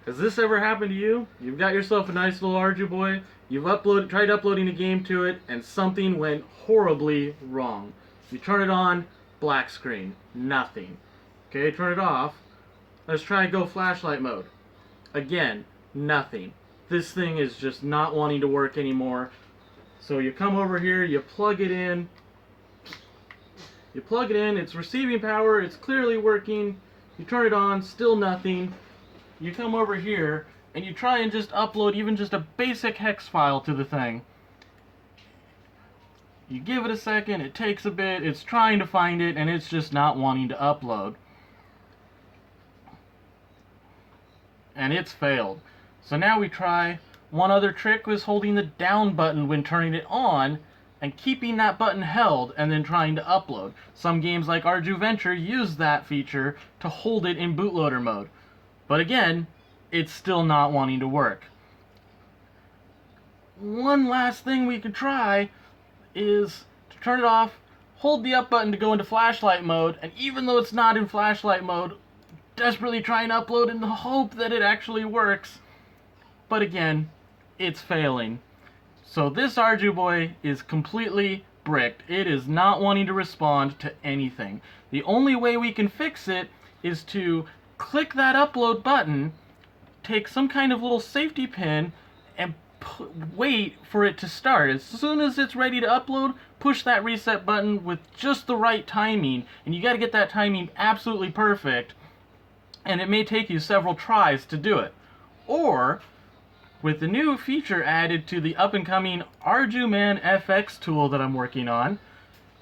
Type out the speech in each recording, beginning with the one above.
Has this ever happened to you? You've got yourself a nice little Arduboy, you've tried uploading a game to it, and something went horribly wrong. You turn it on, black screen, nothing. Okay, turn it off. Let's try go flashlight mode. Again, nothing. This thing is just not wanting to work anymore. So you come over here, you plug it in. It's receiving power, it's clearly working. You turn it on, still nothing. You come over here and you try and just upload even just a basic hex file to the thing. You give it a second, it takes a bit, it's trying to find it, and it's just not wanting to upload. And it's failed. So now we try one other trick, was holding the down button when turning it on and keeping that button held and then trying to upload. Some games like ArduVenture use that feature to hold it in bootloader mode. But again, it's still not wanting to work. One last thing we could try is to turn it off, hold the up button to go into flashlight mode, and even though it's not in flashlight mode, desperately try and upload in the hope that it actually works. But again, it's failing. So this Arduboy is completely bricked. It is not wanting to respond to anything. The only way we can fix it is to click that upload button, take some kind of little safety pin, and wait for it to start. As soon as it's ready to upload, push that reset button with just the right timing, and you got to get that timing absolutely perfect, and it may take you several tries to do it. Or, with the new feature added to the up-and-coming ArduManFX tool that I'm working on,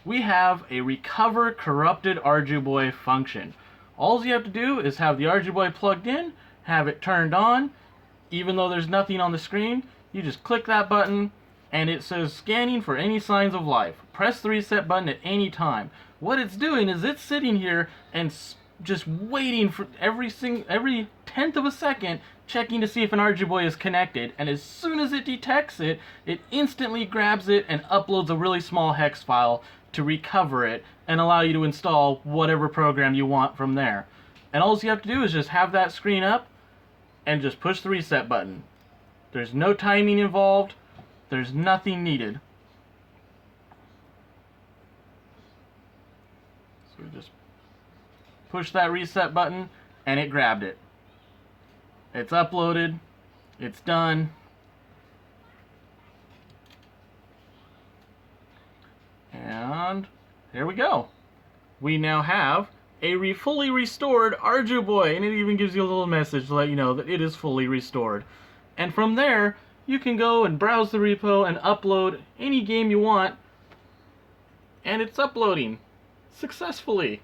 we have a recover corrupted Arduboy function. All you have to do is have the Arduboy plugged in, have it turned on. Even though there's nothing on the screen, you just click that button and it says scanning for any signs of life. Press the reset button at any time. What it's doing is it's sitting here and just waiting for every tenth of a second, checking to see if an Arduboy is connected, and as soon as it detects it, it instantly grabs it and uploads a really small hex file to recover it and allow you to install whatever program you want from there. And all you have to do is just have that screen up and just push the reset button. There's no timing involved. There's nothing needed. So we just push that reset button and it grabbed it. It's uploaded. It's done. And here we go. We now have a fully restored Arduboy, and it even gives you a little message to let you know that it is fully restored. And from there, you can go and browse the repo and upload any game you want, and it's uploading successfully.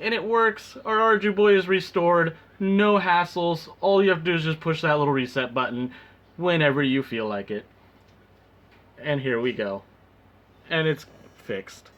And it works. Our Arduboy is restored, no hassles. All you have to do is just push that little reset button whenever you feel like it. And here we go. And it's fixed.